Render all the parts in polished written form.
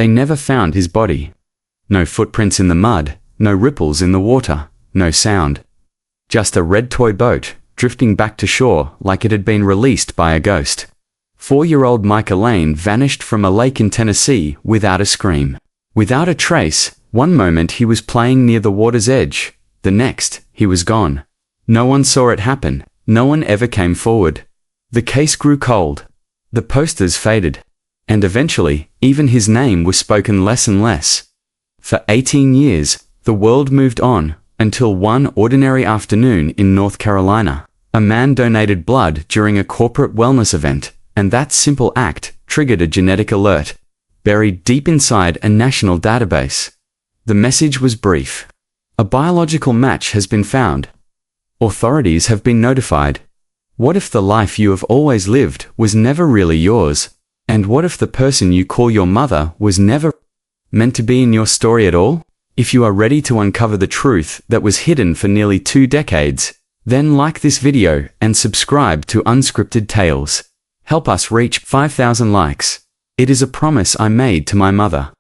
They never found his body. No footprints in the mud, no ripples in the water, no sound. Just a red toy boat, drifting back to shore like it had been released by a ghost. 4-year-old Micah Lane vanished from a lake in Tennessee without a scream. Without a trace. One moment he was playing near the water's edge, the next, he was gone. No one saw it happen, no one ever came forward. The case grew cold. The posters faded. And eventually, even his name was spoken less and less. For 18 years, the world moved on, until one ordinary afternoon in North Carolina. A man donated blood during a corporate wellness event, and that simple act triggered a genetic alert, buried deep inside a national database. The message was brief. A biological match has been found. Authorities have been notified. What if the life you have always lived was never really yours? And what if the person you call your mother was never meant to be in your story at all? If you are ready to uncover the truth that was hidden for nearly 2 decades, then like this video and subscribe to Unscripted Tales. Help us reach 5,000 likes. It is a promise I made to my mother.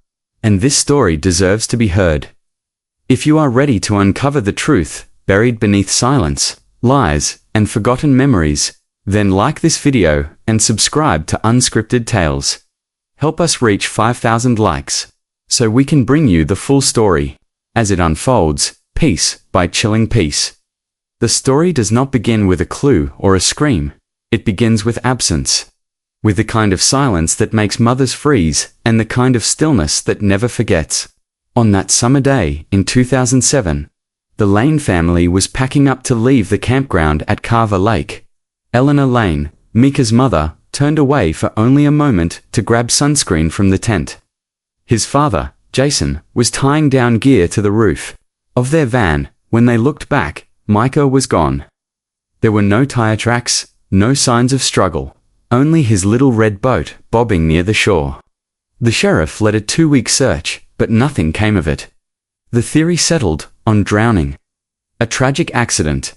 And this story deserves to be heard. If you are ready to uncover the truth, buried beneath silence, lies, and forgotten memories, then like this video and subscribe to Unscripted Tales. Help us reach 5,000 likes, so we can bring you the full story, as it unfolds, piece by chilling piece. The story does not begin with a clue or a scream. It begins with absence. With the kind of silence that makes mothers freeze, and the kind of stillness that never forgets. On that summer day in 2007, the Lane family was packing up to leave the campground at Carver Lake. Eleanor Lane, Micah's mother, turned away for only a moment to grab sunscreen from the tent. His father, Jason, was tying down gear to the roof of their van. When they looked back, Micah was gone. There were no tire tracks, no signs of struggle. Only his little red boat bobbing near the shore. The sheriff led a 2-week search, but nothing came of it. The theory settled on drowning. A tragic accident.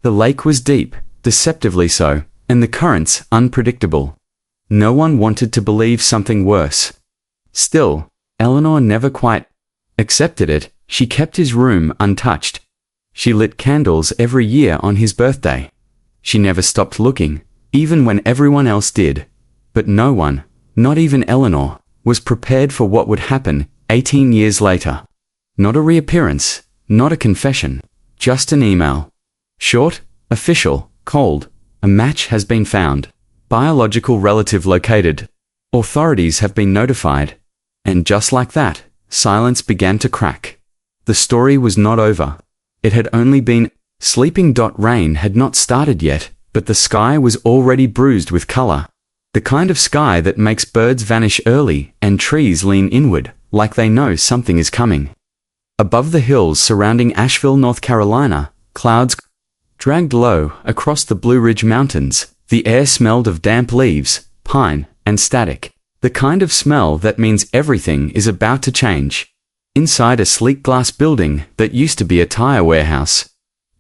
The lake was deep, deceptively so, and the currents unpredictable. No one wanted to believe something worse. Still, Eleanor never quite accepted it. She kept his room untouched. She lit candles every year on his birthday. She never stopped looking, even when everyone else did. But no one, not even Eleanor, was prepared for what would happen 18 years later. Not a reappearance, not a confession, just an email. Short, official, cold. A match has been found. Biological relative located. Authorities have been notified. And just like that, silence began to crack. The story was not over. It had only been. Sleeping. Rain had not started yet, but the sky was already bruised with color. The kind of sky that makes birds vanish early and trees lean inward, like they know something is coming. Above the hills surrounding Asheville, North Carolina, clouds dragged low across the Blue Ridge Mountains. The air smelled of damp leaves, pine, and static. The kind of smell that means everything is about to change. Inside a sleek glass building that used to be a tire warehouse,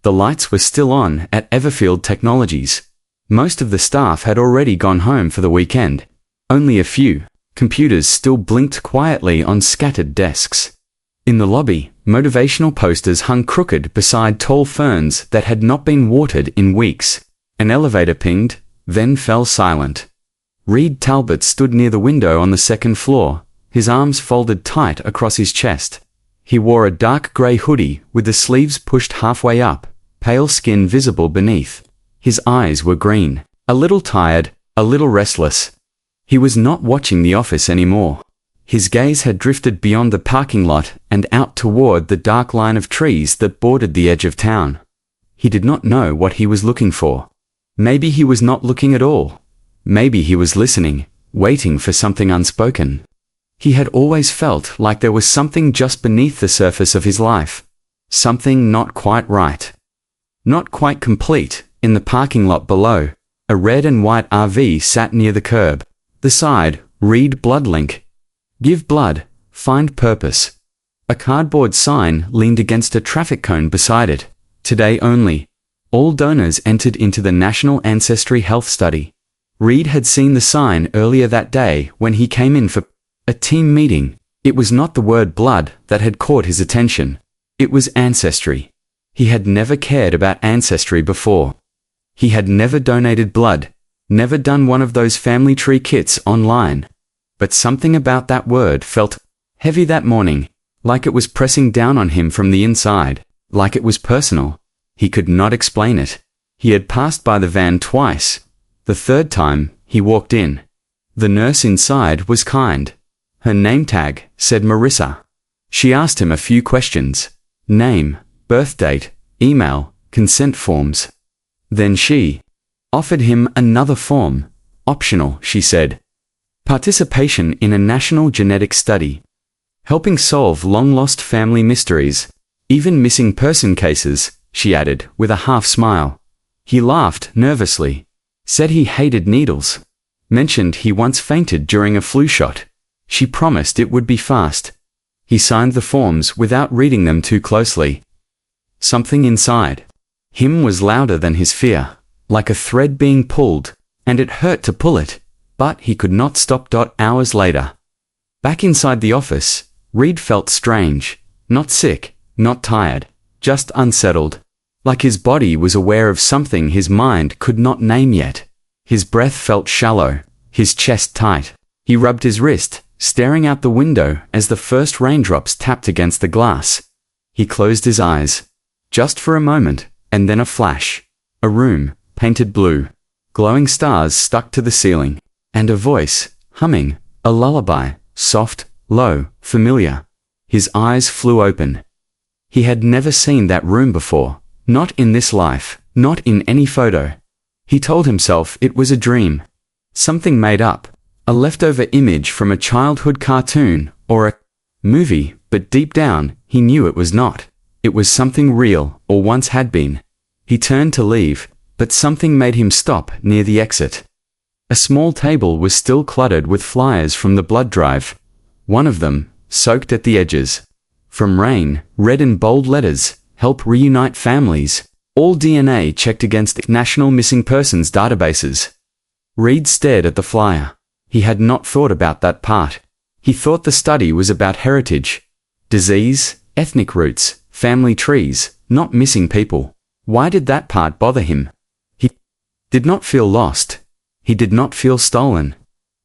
the lights were still on at Everfield Technologies. Most of the staff had already gone home for the weekend. Only a few computers still blinked quietly on scattered desks. In the lobby, motivational posters hung crooked beside tall ferns that had not been watered in weeks. An elevator pinged, then fell silent. Reed Talbot stood near the window on the second floor, his arms folded tight across his chest. He wore a dark gray hoodie with the sleeves pushed halfway up, pale skin visible beneath. His eyes were green, a little tired, a little restless. He was not watching The Office anymore. His gaze had drifted beyond the parking lot and out toward the dark line of trees that bordered the edge of town. He did not know what he was looking for. Maybe he was not looking at all. Maybe he was listening, waiting for something unspoken. He had always felt like there was something just beneath the surface of his life. Something not quite right. Not quite complete. In the parking lot below, a red and white RV sat near the curb. The side, read Bloodlink. Give blood, find purpose. A cardboard sign leaned against a traffic cone beside it. Today only. All donors entered into the National Ancestry Health Study. Reed had seen the sign earlier that day when he came in for a team meeting. It was not the word blood that had caught his attention. It was ancestry. He had never cared about ancestry before. He had never donated blood, never done one of those family tree kits online. But something about that word felt heavy that morning, like it was pressing down on him from the inside, like it was personal. He could not explain it. He had passed by the van twice. The third time, he walked in. The nurse inside was kind. Her name tag said Marissa. She asked him a few questions. Name, birth date, email, consent forms. Then she offered him another form. Optional, she said. Participation in a national genetic study. Helping solve long-lost family mysteries. Even missing person cases, she added, with a half-smile. He laughed nervously. Said he hated needles. Mentioned he once fainted during a flu shot. She promised it would be fast. He signed the forms without reading them too closely. Something inside him was louder than his fear, like a thread being pulled, and it hurt to pull it, but he could not stop. Hours later, back inside the office, Reed felt strange, not sick, not tired, just unsettled, like his body was aware of something his mind could not name yet. His breath felt shallow, his chest tight. He rubbed his wrist, staring out the window as the first raindrops tapped against the glass. He closed his eyes, just for a moment, and then a flash. A room, painted blue, glowing stars stuck to the ceiling, and a voice, humming, a lullaby, soft, low, familiar. His eyes flew open. He had never seen that room before, not in this life, not in any photo. He told himself it was a dream, something made up, a leftover image from a childhood cartoon or a movie, but deep down, he knew it was not. It was something real, or once had been. He turned to leave, but something made him stop near the exit. A small table was still cluttered with flyers from the blood drive. One of them, soaked at the edges. From Rain, read in bold letters, help reunite families. All DNA checked against national missing persons databases. Reed stared at the flyer. He had not thought about that part. He thought the study was about heritage, disease, ethnic roots, family trees, not missing people. Why did that part bother him? He did not feel lost. He did not feel stolen.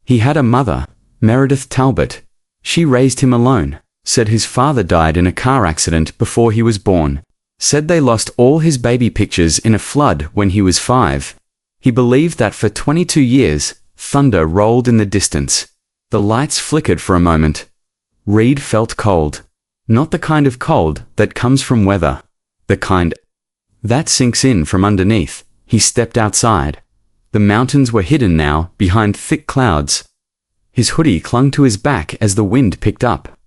He had a mother, Meredith Talbot. She raised him alone. Said his father died in a car accident before he was born. Said they lost all his baby pictures in a flood when he was 5. He believed that for 22 years, thunder rolled in the distance. The lights flickered for a moment. Reed felt cold. Not the kind of cold that comes from weather. The kind that sinks in from underneath. He stepped outside. The mountains were hidden now behind thick clouds. His hoodie clung to his back as the wind picked up.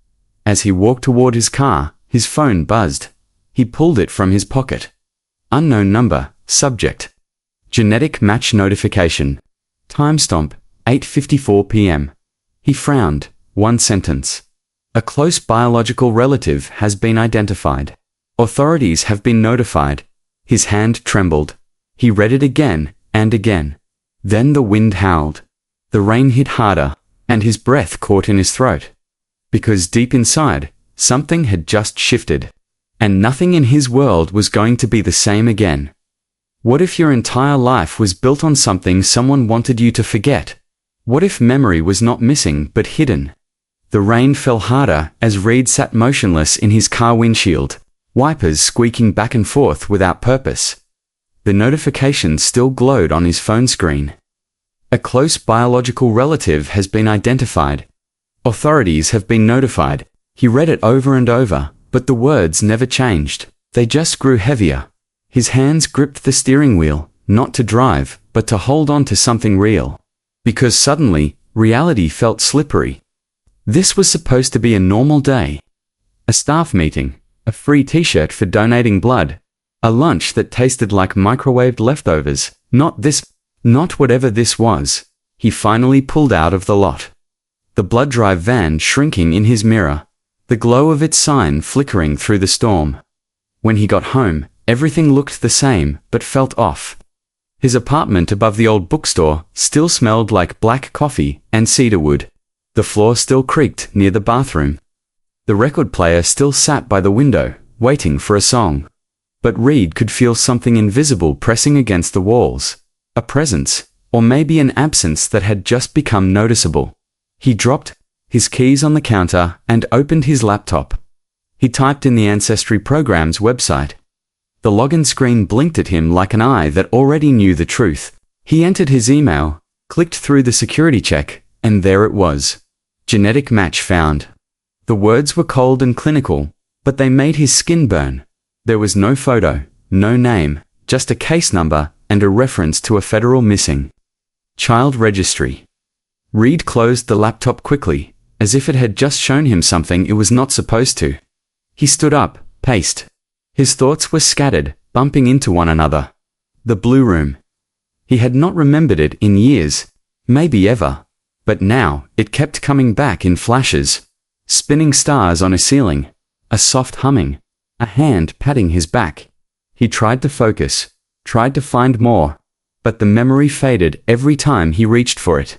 As he walked toward his car, his phone buzzed. He pulled it from his pocket. Unknown number, subject. Genetic match notification. Timestamp, 8:54 p.m. He frowned. One sentence. A close biological relative has been identified. Authorities have been notified. His hand trembled. He read it again and again. Then the wind howled. The rain hit harder, and his breath caught in his throat. Because deep inside, something had just shifted, and nothing in his world was going to be the same again. What if your entire life was built on something someone wanted you to forget? What if memory was not missing but hidden? The rain fell harder as Reed sat motionless in his car windshield, wipers squeaking back and forth without purpose. The notification still glowed on his phone screen. A close biological relative has been identified. Authorities have been notified. He read it over and over, but the words never changed. They just grew heavier. His hands gripped the steering wheel, not to drive, but to hold on to something real. Because suddenly, reality felt slippery. This was supposed to be a normal day. A staff meeting, a free t-shirt for donating blood, a lunch that tasted like microwaved leftovers. Not this, not whatever this was. He finally pulled out of the lot. The blood drive van shrinking in his mirror, the glow of its sign flickering through the storm. When he got home, everything looked the same, but felt off. His apartment above the old bookstore still smelled like black coffee and cedarwood. The floor still creaked near the bathroom. The record player still sat by the window, waiting for a song. But Reed could feel something invisible pressing against the walls. A presence, or maybe an absence that had just become noticeable. He dropped his keys on the counter and opened his laptop. He typed in the Ancestry program's website. The login screen blinked at him like an eye that already knew the truth. He entered his email, clicked through the security check, and there it was. Genetic match found. The words were cold and clinical, but they made his skin burn. There was no photo, no name, just a case number and a reference to a federal missing child registry. Reed closed the laptop quickly, as if it had just shown him something it was not supposed to. He stood up, paced. His thoughts were scattered, bumping into one another. The blue room. He had not remembered it in years, maybe ever, but now it kept coming back in flashes. Spinning stars on a ceiling, a soft humming, a hand patting his back. He tried to focus, tried to find more, but the memory faded every time he reached for it.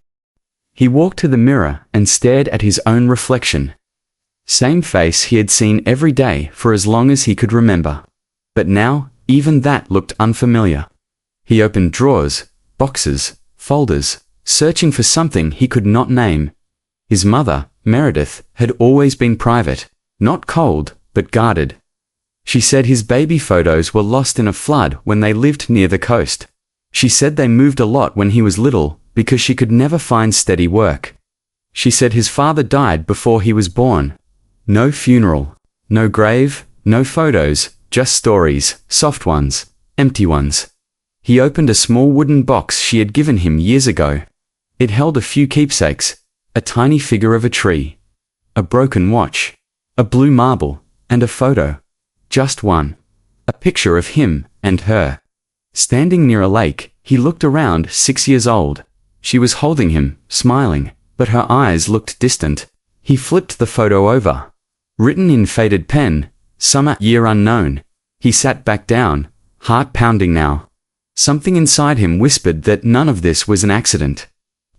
He walked to the mirror and stared at his own reflection. Same face he had seen every day for as long as he could remember. But now, even that looked unfamiliar. He opened drawers, boxes, folders, searching for something he could not name. His mother, Meredith, had always been private, not cold, but guarded. She said his baby photos were lost in a flood when they lived near the coast. She said they moved a lot when he was little because she could never find steady work. She said his father died before he was born. No funeral, no grave, no photos, just stories, soft ones, empty ones. He opened a small wooden box she had given him years ago. It held a few keepsakes, a tiny figure of a tree, a broken watch, a blue marble, and a photo. Just one. A picture of him and her. Standing near a lake, he looked around, 6 years old. She was holding him, smiling, but her eyes looked distant. He flipped the photo over. Written in faded pen, summer year unknown. He sat back down, heart pounding now. Something inside him whispered that none of this was an accident.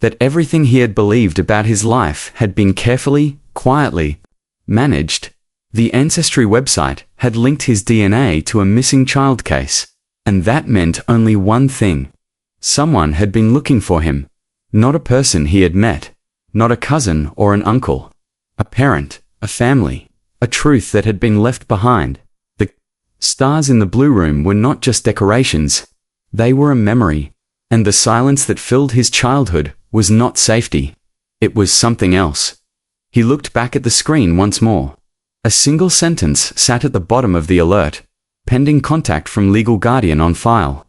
That everything he had believed about his life had been carefully, quietly managed. The Ancestry website had linked his DNA to a missing child case, and that meant only one thing. Someone had been looking for him. Not a person he had met, not a cousin or an uncle. A parent, a family, a truth that had been left behind. The stars in the blue room were not just decorations, they were a memory, and the silence that filled his childhood was not safety. It was something else. He looked back at the screen once more. A single sentence sat at the bottom of the alert. Pending contact from legal guardian on file.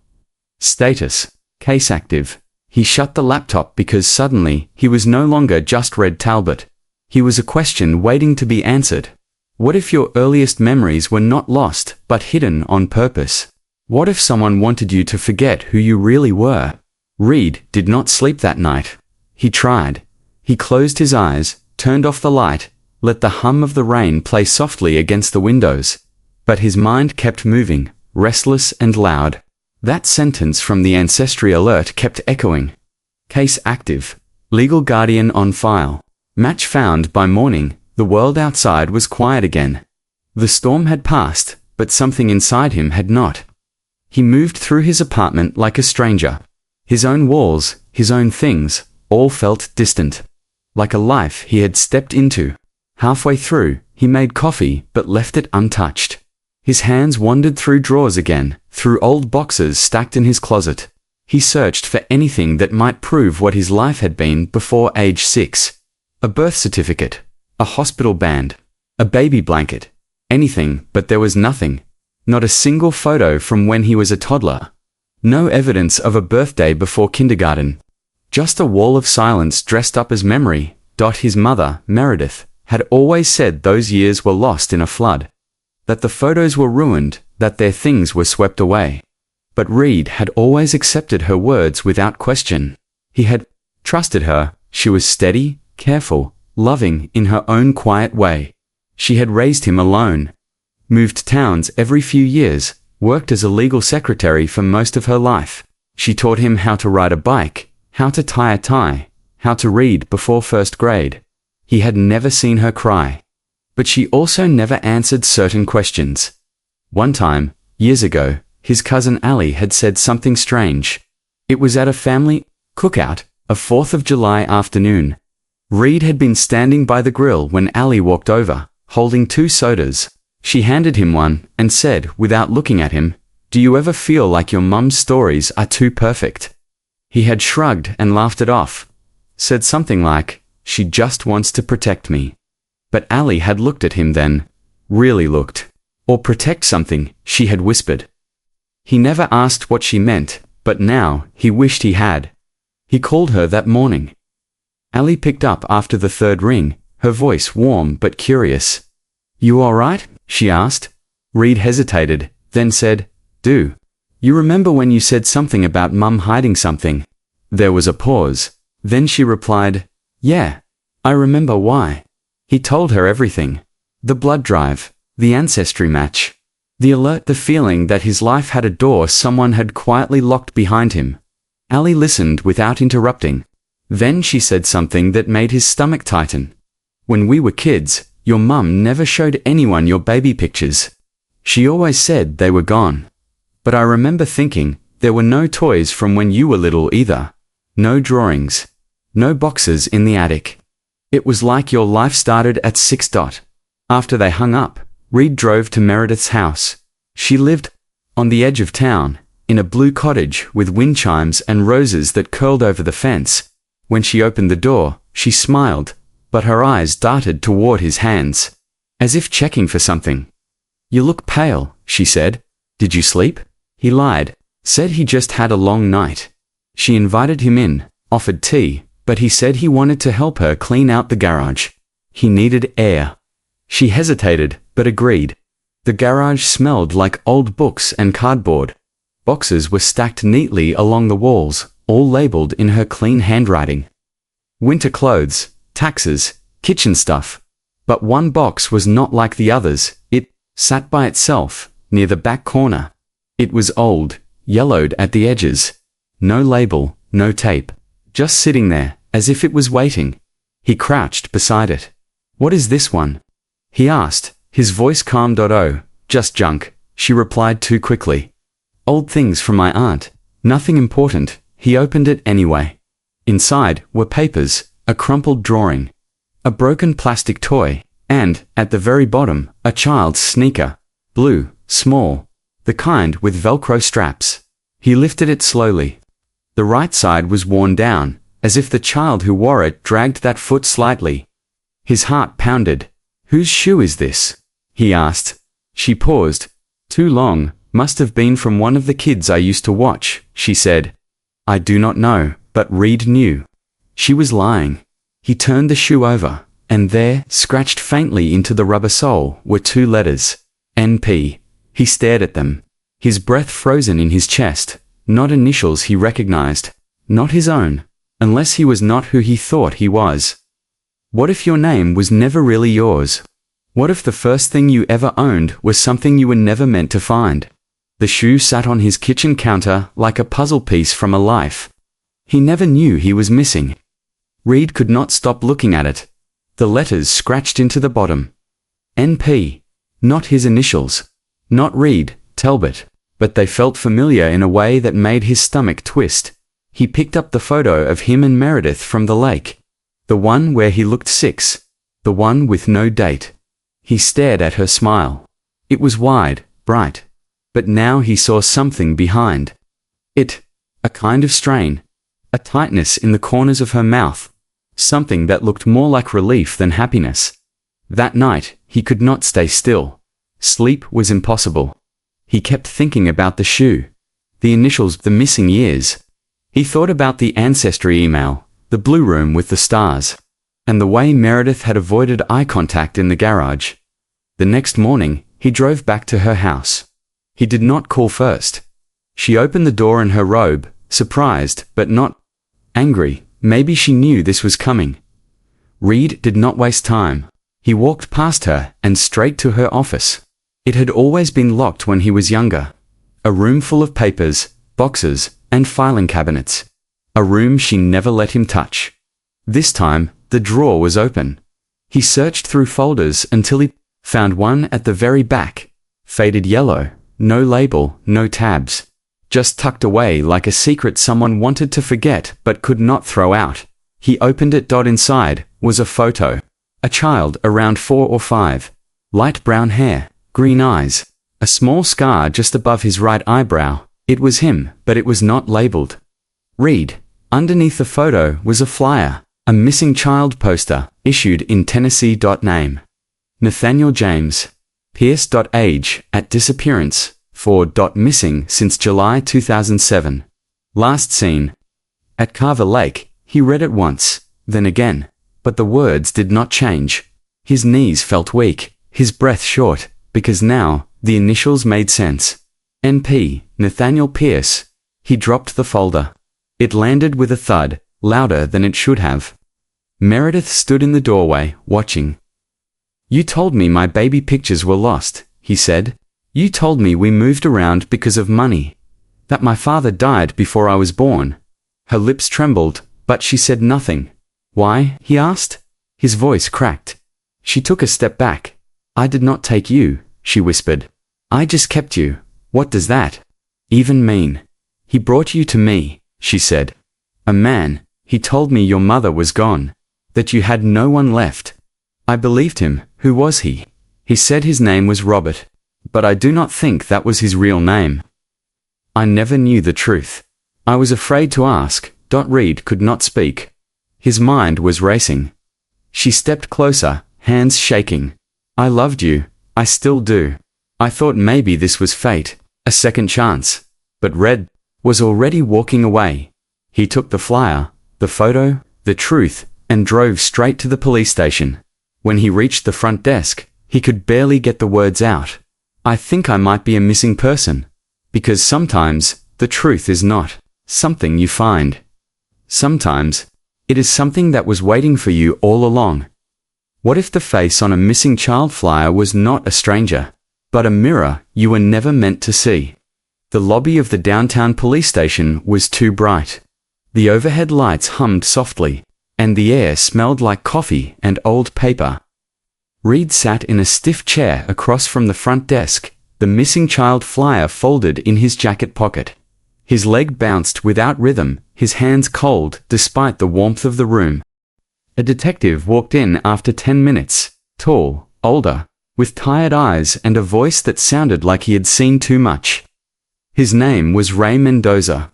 Status, case active. He shut the laptop because suddenly he was no longer just Red Talbot. He was a question waiting to be answered. What if your earliest memories were not lost but hidden on purpose? What if someone wanted you to forget who you really were? Reed did not sleep that night. He tried. He closed his eyes, turned off the light, let the hum of the rain play softly against the windows. But his mind kept moving, restless and loud. That sentence from the Ancestry alert kept echoing. Case active. Legal guardian on file. Match found by morning. The world outside was quiet again. The storm had passed, but something inside him had not. He moved through his apartment like a stranger. His own walls, his own things, all felt distant. Like a life he had stepped into. Halfway through, he made coffee but left it untouched. His hands wandered through drawers again, through old boxes stacked in his closet. He searched for anything that might prove what his life had been before age 6. A birth certificate, a hospital band, a baby blanket, anything, but there was nothing. Not a single photo from when he was a toddler. No evidence of a birthday before kindergarten. Just a wall of silence dressed up as memory. His mother, Meredith, had always said those years were lost in a flood. That the photos were ruined, that their things were swept away. But Reed had always accepted her words without question. He had trusted her. She was steady, careful, loving in her own quiet way. She had raised him alone. Moved towns every few years, worked as a legal secretary for most of her life. She taught him how to ride a bike, how to tie a tie, how to read before first grade. He had never seen her cry. But she also never answered certain questions. One time, years ago, his cousin Ali had said something strange. It was at a family cookout, a 4th of July afternoon. Reed had been standing by the grill when Ali walked over, holding 2 sodas. She handed him one and said, without looking at him, "Do you ever feel like your mum's stories are too perfect?" He had shrugged and laughed it off, said something like, "She just wants to protect me." But Ali had looked at him then, really looked. Or protect something, she had whispered. He never asked what she meant, but now he wished he had. He called her that morning. Ali picked up after the 3rd ring, her voice warm but curious. "You all right?" she asked. Reed hesitated, then said, "Do you remember when you said something about Mum hiding something?" There was a pause. Then she replied, "Yeah, I remember. Why?" He told her everything. The blood drive, the ancestry match, the alert, the feeling that his life had a door someone had quietly locked behind him. Ali listened without interrupting. Then she said something that made his stomach tighten. "When we were kids, your mum never showed anyone your baby pictures. She always said they were gone. But I remember thinking, there were no toys from when you were little either. No drawings. No boxes in the attic. It was like your life started at 6. After they hung up, Reed drove to Meredith's house. She lived on the edge of town, in a blue cottage with wind chimes and roses that curled over the fence. When she opened the door, she smiled, but her eyes darted toward his hands, as if checking for something. "You look pale," she said. "Did you sleep?" He lied, said he just had a long night. She invited him in, offered tea, but he said he wanted to help her clean out the garage. He needed air. She hesitated, but agreed. The garage smelled like old books and cardboard. Boxes were stacked neatly along the walls, all labeled in her clean handwriting. Winter clothes, taxes, kitchen stuff. But one box was not like the others. It sat by itself, near the back corner. It was old, yellowed at the edges. No label, no tape. Just sitting there, as if it was waiting. He crouched beside it. "What is this one?" he asked, his voice calm. "Oh, just junk," she replied too quickly. "Old things from my aunt. Nothing important." He opened it anyway. Inside were papers, a crumpled drawing, a broken plastic toy, and, at the very bottom, a child's sneaker. Blue, small, the kind with Velcro straps. He lifted it slowly. The right side was worn down, as if the child who wore it dragged that foot slightly. His heart pounded. "Whose shoe is this?" he asked. She paused. "Too long, must have been from one of the kids I used to watch," she said. "I do not know," but Reed knew. She was lying. He turned the shoe over, and there, scratched faintly into the rubber sole, were 2 letters. NP. He stared at them, his breath frozen in his chest. Not initials he recognized. Not his own. Unless he was not who he thought he was. What if your name was never really yours? What if the first thing you ever owned was something you were never meant to find? The shoe sat on his kitchen counter like a puzzle piece from a life he never knew he was missing. Reed could not stop looking at it. The letters scratched into the bottom. NP. Not his initials. Not Reed, Talbot. But they felt familiar in a way that made his stomach twist. He picked up the photo of him and Meredith from the lake. The one where he looked 6. The one with no date. He stared at her smile. It was wide, bright. But now he saw something behind it. A kind of strain. A tightness in the corners of her mouth. Something that looked more like relief than happiness. That night, he could not stay still. Sleep was impossible. He kept thinking about the shoe. The initials, the missing years. He thought about the ancestry email, the blue room with the stars, and the way Meredith had avoided eye contact in the garage. The next morning, he drove back to her house. He did not call first. She opened the door in her robe, surprised, but not angry. Maybe she knew this was coming. Reed did not waste time. He walked past her and straight to her office. It had always been locked when he was younger. A room full of papers, boxes, and filing cabinets. A room she never let him touch. This time, the drawer was open. He searched through folders until he found one at the very back. Faded yellow, no label, no tabs. Just tucked away like a secret someone wanted to forget but could not throw out. He opened it. Inside was a photo. A child around 4 or 5. Light brown hair, green eyes. A small scar just above his right eyebrow. It was him, but it was not labeled. Read. Underneath the photo was a flyer. A missing child poster, issued in Tennessee. Name. Nathaniel James. Pierce. Age, at disappearance. 4. Missing since July 2007. Last seen. At Carver Lake. He read it once, then again. But the words did not change. His knees felt weak, his breath short, because now, the initials made sense. NP, Nathaniel Pierce. He dropped the folder. It landed with a thud, louder than it should have. Meredith stood in the doorway, watching. "You told me my baby pictures were lost," he said. "You told me we moved around because of money. That my father died before I was born." Her lips trembled, but she said nothing. "Why?" he asked. His voice cracked. She took a step back. "I did not take you," she whispered. "I just kept you. What does that even mean?" "He brought you to me," she said. "A man. He told me your mother was gone. That you had no one left." I believed him. Who was he? He said his name was Robert. But I do not think that was his real name. I never knew the truth. I was afraid to ask. Reed could not speak. His mind was racing. She stepped closer, hands shaking. "I loved you. I still do. I thought maybe this was fate, a second chance." But Red was already walking away. He took the flyer, the photo, the truth, and drove straight to the police station. When he reached the front desk, he could barely get the words out. "I think I might be a missing person." Because sometimes, the truth is not something you find. Sometimes, it is something that was waiting for you all along. What if the face on a missing child flyer was not a stranger, but a mirror you were never meant to see? The lobby of the downtown police station was too bright. The overhead lights hummed softly, and the air smelled like coffee and old paper. Reed sat in a stiff chair across from the front desk, the missing child flyer folded in his jacket pocket. His leg bounced without rhythm, his hands cold despite the warmth of the room. A detective walked in after 10 minutes, tall, older, with tired eyes and a voice that sounded like he had seen too much. His name was Ray Mendoza.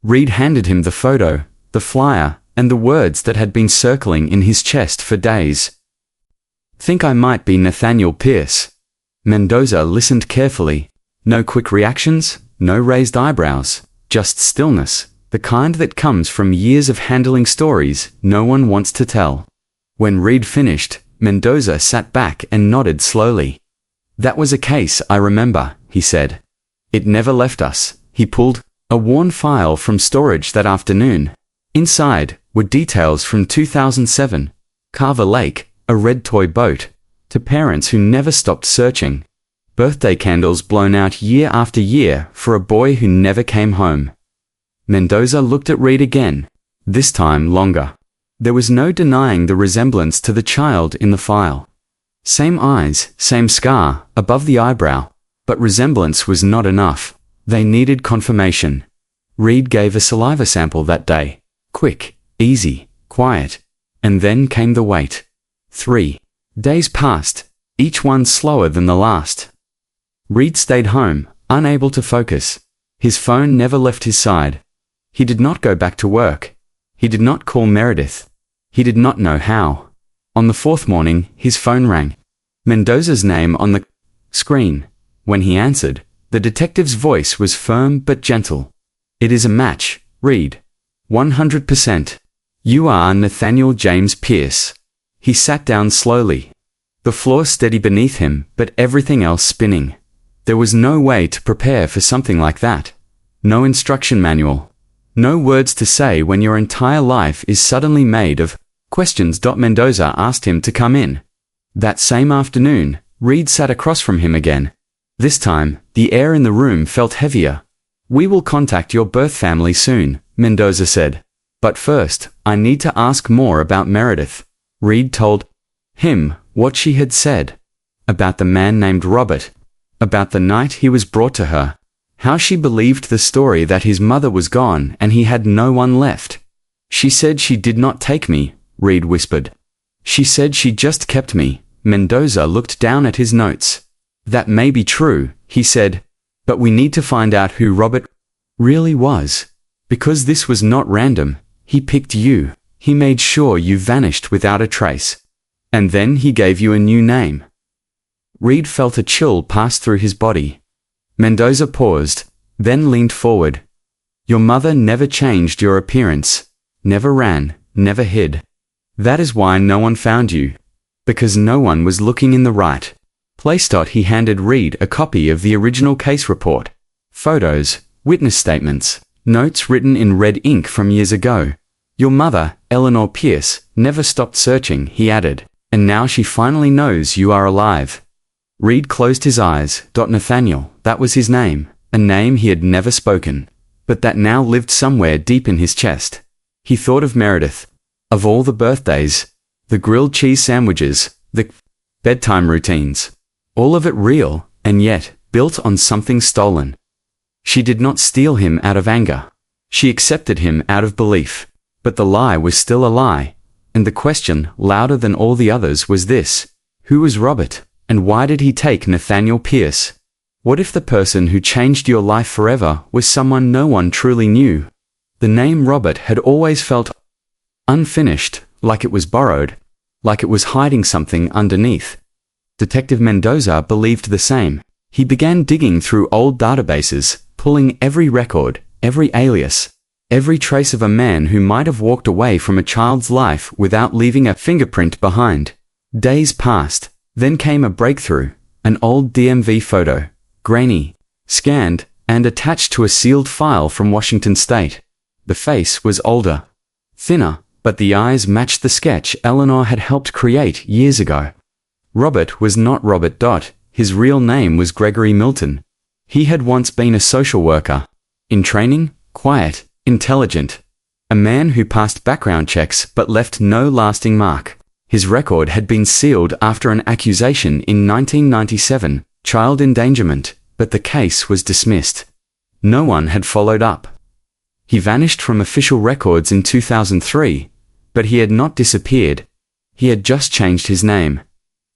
Reed handed him the photo, the flyer, and the words that had been circling in his chest for days. "Think I might be Nathaniel Pierce." Mendoza listened carefully. No quick reactions, no raised eyebrows, just stillness, the kind that comes from years of handling stories no one wants to tell. When Reed finished, Mendoza sat back and nodded slowly. "That was a case I remember," he said. "It never left us." He pulled a worn file from storage that afternoon. Inside were details from 2007, Carver Lake, a red toy boat, to parents who never stopped searching. Birthday candles blown out year after year for a boy who never came home. Mendoza looked at Reed again, this time longer. There was no denying the resemblance to the child in the file. Same eyes, same scar, above the eyebrow, but resemblance was not enough. They needed confirmation. Reed gave a saliva sample that day. Quick, easy, quiet. And then came the wait. 3 days passed, each one slower than the last. Reed stayed home, unable to focus. His phone never left his side. He did not go back to work. He did not call Meredith. He did not know how. On the 4th morning, his phone rang. Mendoza's name on the screen. When he answered, the detective's voice was firm but gentle. "It is a match, Reed. 100%. You are Nathaniel James Pierce." He sat down slowly. The floor steady beneath him, but everything else spinning. There was no way to prepare for something like that. No instruction manual. No words to say when your entire life is suddenly made of questions. Mendoza asked him to come in. That same afternoon, Reed sat across from him again. This time, the air in the room felt heavier. "We will contact your birth family soon," Mendoza said. "But first, I need to ask more about Meredith." Reed told What she had said. About the man named Robert. About the night he was brought to her. How she believed the story that his mother was gone and he had no one left. She said she did not take me, Reed whispered. She said she just kept me. Mendoza looked down at his notes. That may be true, he said, but we need to find out who Robert really was. Because this was not random. He picked you. He made sure you vanished without a trace. And then he gave you a new name. Reed felt a chill pass through his body. Mendoza paused, then leaned forward. Your mother never changed your appearance. Never ran, never hid. That is why no one found you. Because no one was looking in the right place. He handed Reed a copy of the original case report. Photos, witness statements, notes written in red ink from years ago. Your mother, Eleanor Pierce, never stopped searching, he added. And now she finally knows you are alive. Reed closed his eyes. Nathaniel, that was his name, a name he had never spoken, but that now lived somewhere deep in his chest. He thought of Meredith, of all the birthdays, the grilled cheese sandwiches, the bedtime routines, all of it real, and yet built on something stolen. She did not steal him out of anger. She accepted him out of belief. But the lie was still a lie, and the question, louder than all the others, was this: who was Robert, and why did he take Nathaniel Pierce? What if the person who changed your life forever was someone no one truly knew? The name Robert had always felt unfinished, like it was borrowed, like it was hiding something underneath. Detective Mendoza believed the same. He began digging through old databases, pulling every record, every alias, every trace of a man who might have walked away from a child's life without leaving a fingerprint behind. Days passed, then came a breakthrough, an old DMV photo, grainy, scanned, and attached to a sealed file from Washington State. The face was older, thinner, but the eyes matched the sketch Eleanor had helped create years ago. Robert was not Robert. His real name was Gregory Milton. He had once been a social worker. In training, quiet, intelligent. A man who passed background checks but left no lasting mark. His record had been sealed after an accusation in 1997, child endangerment, but the case was dismissed. No one had followed up. He vanished from official records in 2003, but he had not disappeared. He had just changed his name.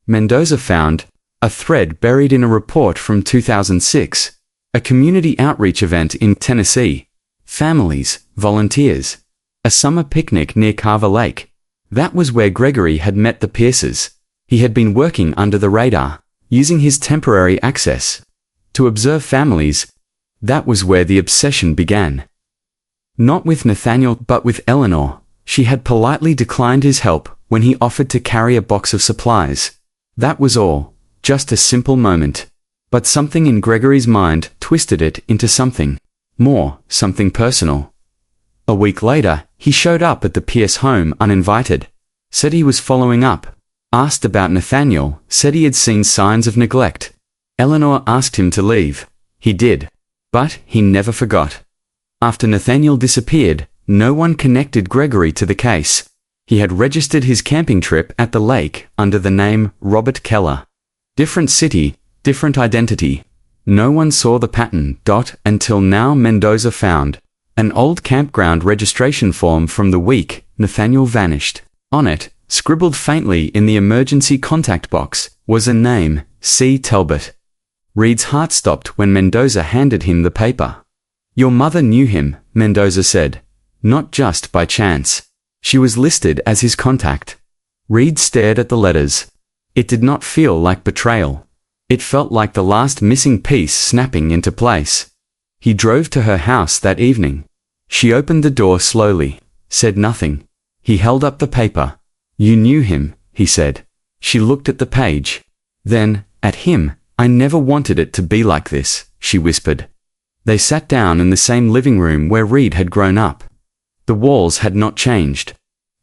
Mendoza found a thread buried in a report from 2006, a community outreach event in Tennessee. Families, volunteers. A summer picnic near Carver Lake. That was where Gregory had met the Pierces. He had been working under the radar, using his temporary access to observe families. That was where the obsession began. Not with Nathaniel, but with Eleanor. She had politely declined his help when he offered to carry a box of supplies. That was all, just a simple moment. But something in Gregory's mind twisted it into something more, something personal. A week later, he showed up at the Pierce home uninvited. Said he was following up. Asked about Nathaniel, said he had seen signs of neglect. Eleanor asked him to leave. He did. But he never forgot. After Nathaniel disappeared, no one connected Gregory to the case. He had registered his camping trip at the lake under the name Robert Keller. Different city, different identity. No one saw the pattern. Until now Mendoza found an old campground registration form from the week Nathaniel vanished. On it, scribbled faintly in the emergency contact box, was a name, C. Talbot. Reed's heart stopped when Mendoza handed him the paper. Your mother knew him, Mendoza said. Not just by chance. She was listed as his contact. Reed stared at the letters. It did not feel like betrayal. It felt like the last missing piece snapping into place. He drove to her house that evening. She opened the door slowly, said nothing. He held up the paper. You knew him, he said. She looked at the page. Then, at him. I never wanted it to be like this, she whispered. They sat down in the same living room where Reed had grown up. The walls had not changed.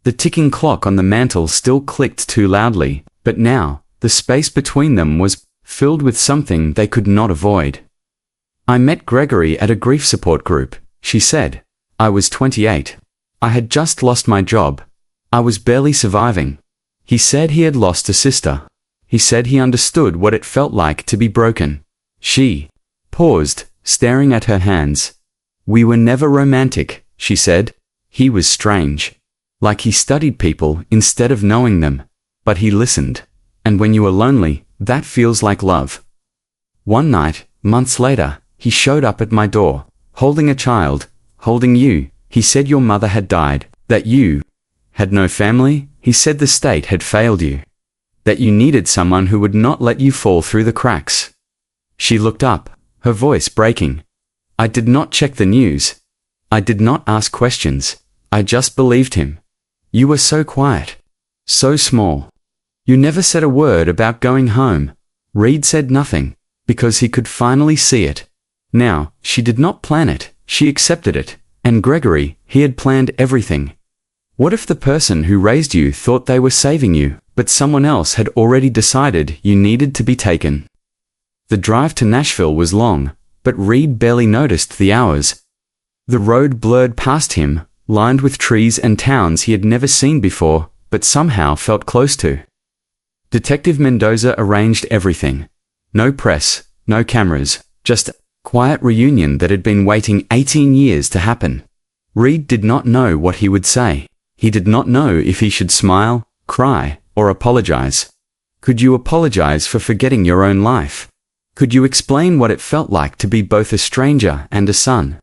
The ticking clock on the mantel still clicked too loudly, but now, the space between them was filled with something they could not avoid. I met Gregory at a grief support group, she said. I was 28. I had just lost my job. I was barely surviving. He said he had lost a sister. He said he understood what it felt like to be broken. She paused, staring at her hands. We were never romantic, she said. He was strange. Like he studied people instead of knowing them. But he listened. And when you are lonely, that feels like love. One night, months later, he showed up at my door, holding a child, holding you. He said your mother had died, that you had no family. He said the state had failed you, that you needed someone who would not let you fall through the cracks. She looked up, her voice breaking. I did not check the news. I did not ask questions. I just believed him. You were so quiet, so small. You never said a word about going home. Reed said nothing, because he could finally see it. Now, she did not plan it, she accepted it. And Gregory, he had planned everything. What if the person who raised you thought they were saving you, but someone else had already decided you needed to be taken? The drive to Nashville was long, but Reed barely noticed the hours. The road blurred past him, lined with trees and towns he had never seen before, but somehow felt close to. Detective Mendoza arranged everything. No press, no cameras, just a quiet reunion that had been waiting 18 years to happen. Reed did not know what he would say. He did not know if he should smile, cry, or apologize. Could you apologize for forgetting your own life? Could you explain what it felt like to be both a stranger and a son?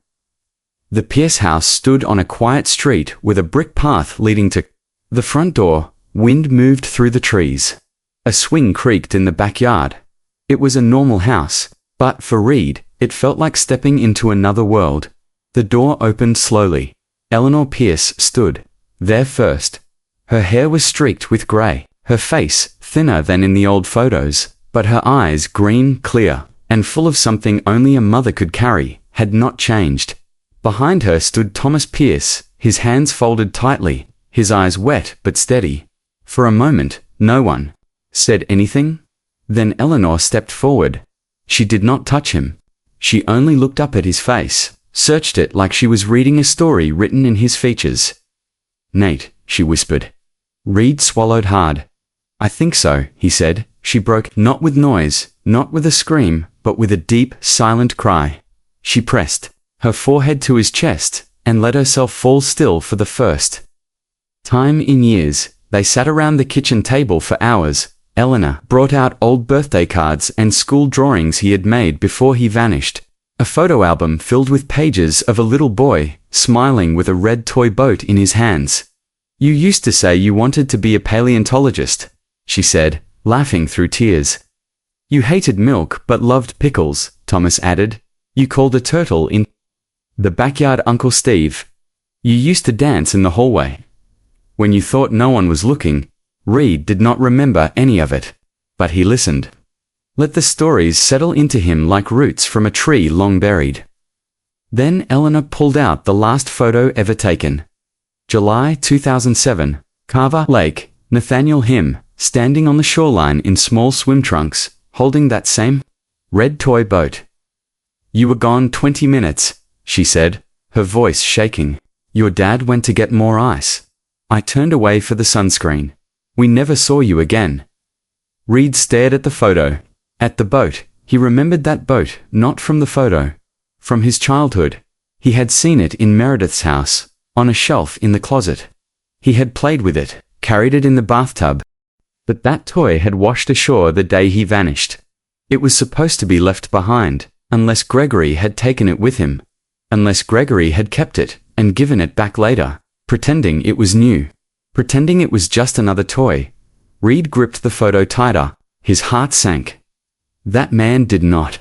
The Pierce house stood on a quiet street with a brick path leading to the front door. Wind moved through the trees. A swing creaked in the backyard. It was a normal house, but for Reed, it felt like stepping into another world. The door opened slowly. Eleanor Pierce stood there first. Her hair was streaked with grey, her face thinner than in the old photos, but her eyes, green, clear, and full of something only a mother could carry, had not changed. Behind her stood Thomas Pierce, his hands folded tightly, his eyes wet but steady. For a moment, no one said anything. Then Eleanor stepped forward. She did not touch him. She only looked up at his face, searched it like she was reading a story written in his features. Nate, she whispered. Reed swallowed hard. I think so, he said. She broke, not with noise, not with a scream, but with a deep, silent cry. She pressed her forehead to his chest, and let herself fall still for the first time in years. They sat around the kitchen table for hours. Eleanor brought out old birthday cards and school drawings he had made before he vanished. A photo album filled with pages of a little boy, smiling with a red toy boat in his hands. You used to say you wanted to be a paleontologist, she said, laughing through tears. You hated milk but loved pickles, Thomas added. You called a turtle in the backyard Uncle Steve. You used to dance in the hallway when you thought no one was looking. Reed did not remember any of it, but he listened. Let the stories settle into him like roots from a tree long buried. Then Eleanor pulled out the last photo ever taken. July 2007, Carver Lake, Nathaniel Him, standing on the shoreline in small swim trunks, holding that same red toy boat. You were gone 20 minutes, she said, her voice shaking. Your dad went to get more ice. I turned away for the sunscreen. We never saw you again. Reed stared at the photo. At the boat. He remembered that boat, not from the photo. From his childhood. He had seen it in Meredith's house, on a shelf in the closet. He had played with it, carried it in the bathtub. But that toy had washed ashore the day he vanished. It was supposed to be left behind, unless Gregory had taken it with him. Unless Gregory had kept it, and given it back later, pretending it was new. Pretending it was just another toy. Reed gripped the photo tighter. His heart sank. That man did not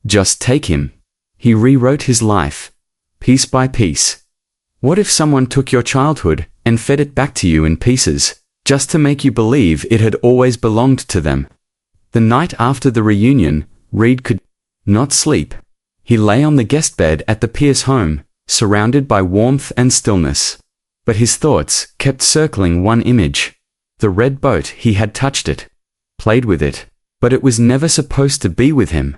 just take him. He rewrote his life, piece by piece. What if someone took your childhood and fed it back to you in pieces, just to make you believe it had always belonged to them? The night after the reunion, Reed could not sleep. He lay on the guest bed at the Pierce home, surrounded by warmth and stillness. But his thoughts kept circling one image. The red boat. He had touched it, played with it, but it was never supposed to be with him.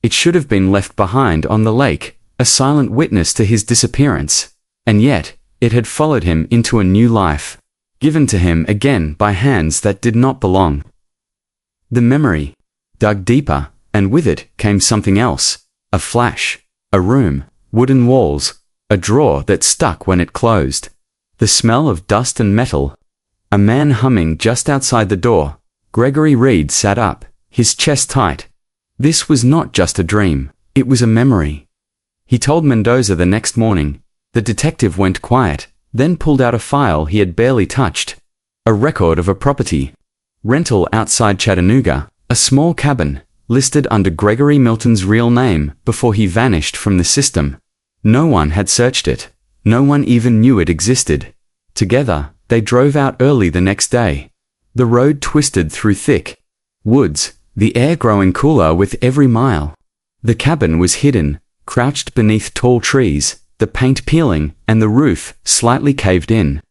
It should have been left behind on the lake, a silent witness to his disappearance. And yet, it had followed him into a new life. given to him again by hands that did not belong. The memory dug deeper, and with it came something else, a flash, a room, wooden walls, a drawer that stuck when it closed, the smell of dust and metal, a man humming just outside the door. Gregory Reed sat up, his chest tight. This was not just a dream, it was a memory. He told Mendoza the next morning. The detective went quiet, then pulled out a file he had barely touched. A record of a property. Rental outside Chattanooga, a small cabin, listed under Gregory Milton's real name before he vanished from the system. No one had searched it. No one even knew it existed. Together, they drove out early the next day. The road twisted through thick woods, the air growing cooler with every mile. The cabin was hidden, crouched beneath tall trees, the paint peeling and the roof slightly caved in.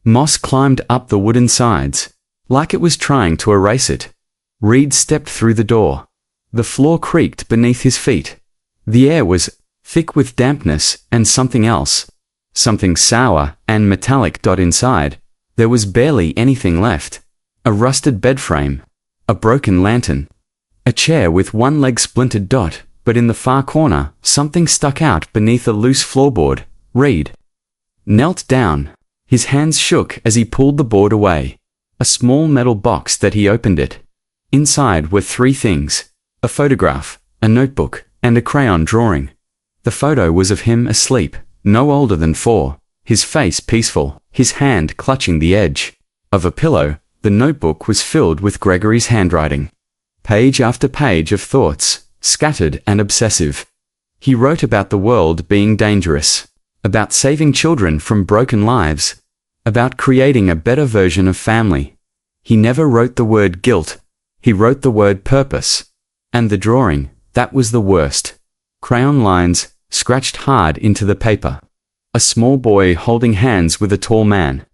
Moss climbed up the wooden sides, like it was trying to erase it. Reed stepped through the door. The floor creaked beneath his feet. The air was thick with dampness and something else. Something sour and metallic. Inside, there was barely anything left. A rusted bed frame. A broken lantern. A chair with one leg splintered. But in the far corner, something stuck out beneath a loose floorboard. Reed knelt down. His hands shook as he pulled the board away. A small metal box that he opened it. Inside were three things: a photograph, a notebook, and a crayon drawing. The photo was of him asleep, no older than 4, his face peaceful, his hand clutching the edge of a pillow. The notebook was filled with Gregory's handwriting. Page after page of thoughts, scattered and obsessive. He wrote about the world being dangerous, about saving children from broken lives, about creating a better version of family. He never wrote the word guilt. He wrote the word purpose. And the drawing, that was the worst. Crayon lines, scratched hard into the paper. A small boy holding hands with a tall man.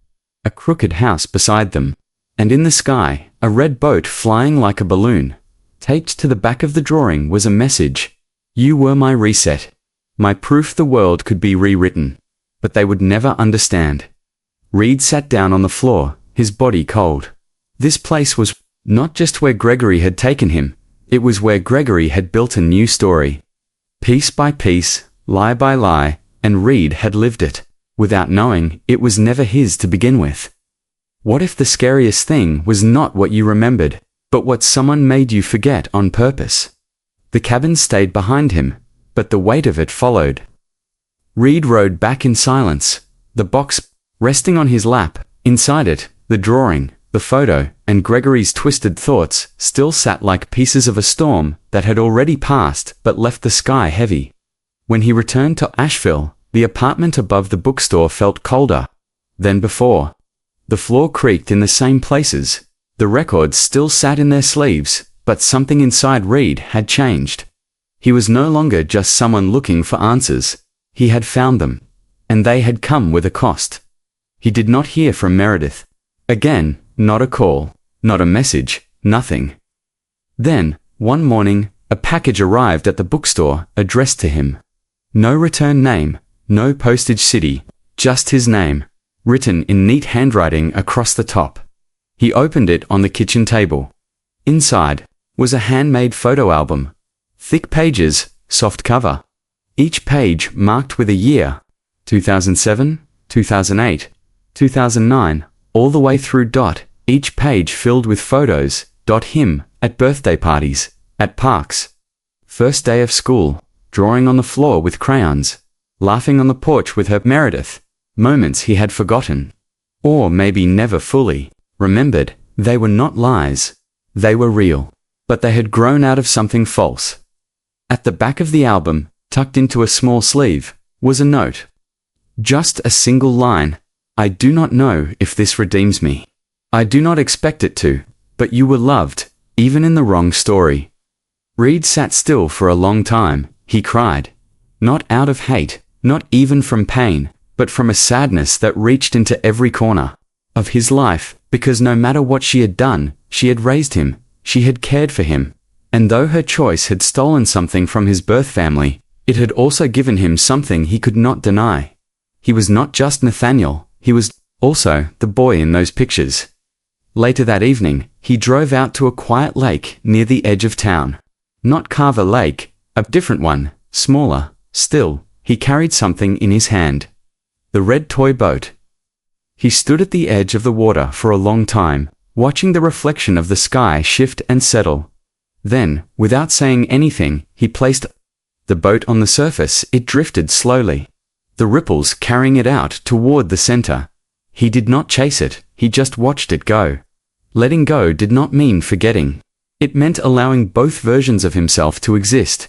A crooked house beside them. And in the sky, a red boat flying like a balloon. Taped to the back of the drawing was a message. You were my reset. My proof the world could be rewritten. But they would never understand. Reed sat down on the floor, his body cold. This place was not just where Gregory had taken him. It was where Gregory had built a new story. Piece by piece, lie by lie, and Reed had lived it, without knowing it was never his to begin with. What if the scariest thing was not what you remembered, but what someone made you forget on purpose? The cabin stayed behind him, but the weight of it followed. Reed rode back in silence, the box resting on his lap. Inside it, the drawing, the photo, and Gregory's twisted thoughts still sat like pieces of a storm that had already passed but left the sky heavy. When he returned to Asheville, the apartment above the bookstore felt colder than before. The floor creaked in the same places. The records still sat in their sleeves, but something inside Reed had changed. He was no longer just someone looking for answers. He had found them, and they had come with a cost. He did not hear from Meredith again. Not a call, not a message, nothing. Then, one morning, a package arrived at the bookstore, addressed to him. No return name, no postage city, just his name, written in neat handwriting across the top. He opened it on the kitchen table. Inside was a handmade photo album. Thick pages, soft cover. Each page marked with a year. 2007, 2008, 2009, all the way through. Each page filled with photos. Him, at birthday parties, at parks. First day of school, drawing on the floor with crayons. Laughing on the porch with her. Meredith. Moments he had forgotten. Or maybe never fully remembered. They were not lies. They were real. But they had grown out of something false. At the back of the album, tucked into a small sleeve, was a note. Just a single line. I do not know if this redeems me. I do not expect it to, but you were loved, even in the wrong story. Reed sat still for a long time. He cried. Not out of hate, not even from pain, but from a sadness that reached into every corner of his life, because no matter what she had done, she had raised him, she had cared for him, and though her choice had stolen something from his birth family, it had also given him something he could not deny. He was not just Nathaniel, he was Also, the boy in those pictures. Later that evening, he drove out to a quiet lake near the edge of town. Not Carver Lake, a different one, smaller. Still, he carried something in his hand. The red toy boat. He stood at the edge of the water for a long time, watching the reflection of the sky shift and settle. Then, without saying anything, he placed the boat on the surface. It drifted slowly, the ripples carrying it out toward the center. He did not chase it, he just watched it go. Letting go did not mean forgetting. It meant allowing both versions of himself to exist.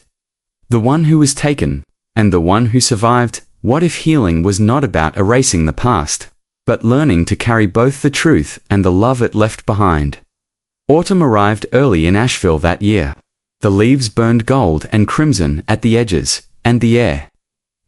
The one who was taken, and the one who survived. What if healing was not about erasing the past, but learning to carry both the truth and the love it left behind? Autumn arrived early in Asheville that year. The leaves burned gold and crimson at the edges, and the air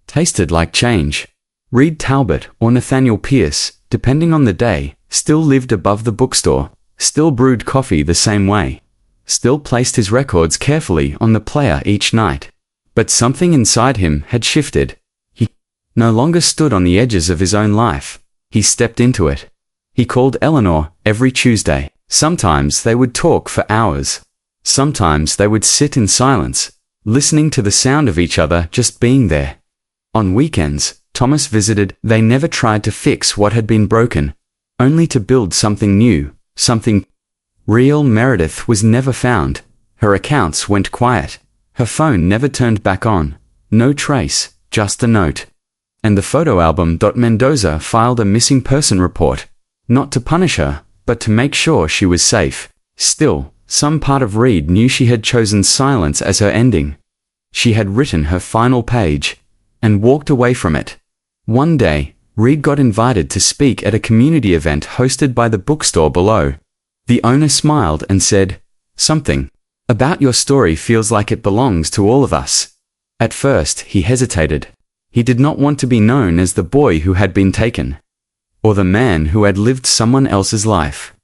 tasted like change. Reed Talbot or Nathaniel Pierce, depending on the day, still lived above the bookstore, still brewed coffee the same way, still placed his records carefully on the player each night. But something inside him had shifted. He no longer stood on the edges of his own life. He stepped into it. He called Eleanor every Tuesday. Sometimes they would talk for hours. Sometimes they would sit in silence, listening to the sound of each other just being there. On weekends, Thomas visited. They never tried to fix what had been broken, only to build something new, something real. Meredith was never found. Her accounts went quiet. Her phone never turned back on. No trace, just a note. And the photo album. Mendoza filed a missing person report, not to punish her, but to make sure she was safe. Still, some part of Reed knew she had chosen silence as her ending. She had written her final page, and walked away from it. One day, Reed got invited to speak at a community event hosted by the bookstore below. The owner smiled and said, "Something about your story feels like it belongs to all of us." At first, he hesitated. He did not want to be known as the boy who had been taken, or the man who had lived someone else's life.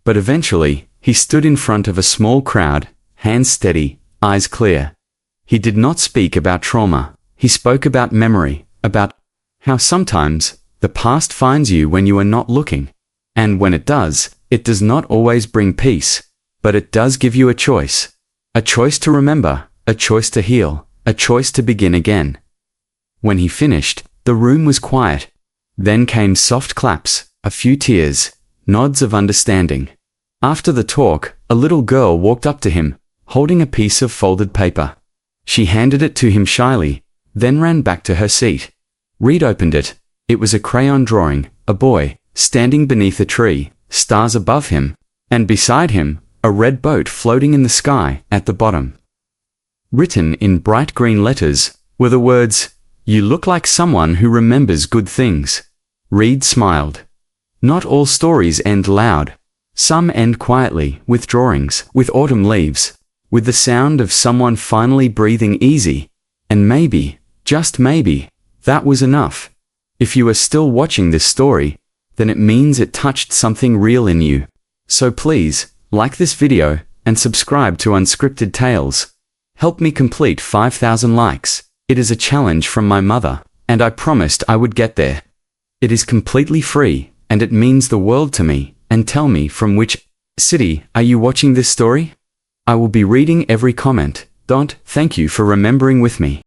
But eventually, he stood in front of a small crowd, hands steady, eyes clear. He did not speak about trauma. He spoke about memory, about how sometimes the past finds you when you are not looking. And when it does not always bring peace, but it does give you a choice. A choice to remember, a choice to heal, a choice to begin again. When he finished, the room was quiet. Then came soft claps, a few tears, nods of understanding. After the talk, a little girl walked up to him, holding a piece of folded paper. She handed it to him shyly, then ran back to her seat. Reed opened it. It was a crayon drawing, a boy, standing beneath a tree, stars above him, and beside him, a red boat floating in the sky at the bottom. Written in bright green letters were the words, "You look like someone who remembers good things." Reed smiled. Not all stories end loud. Some end quietly, with drawings, with autumn leaves, with the sound of someone finally breathing easy. And maybe, just maybe, that was enough. If you are still watching this story, then it means it touched something real in you. So please, like this video, and subscribe to Unscripted Tales. Help me complete 5,000 likes. It is a challenge from my mother, and I promised I would get there. It is completely free, and it means the world to me. And tell me, from which city are you watching this story? I will be reading every comment. Thank you for remembering with me.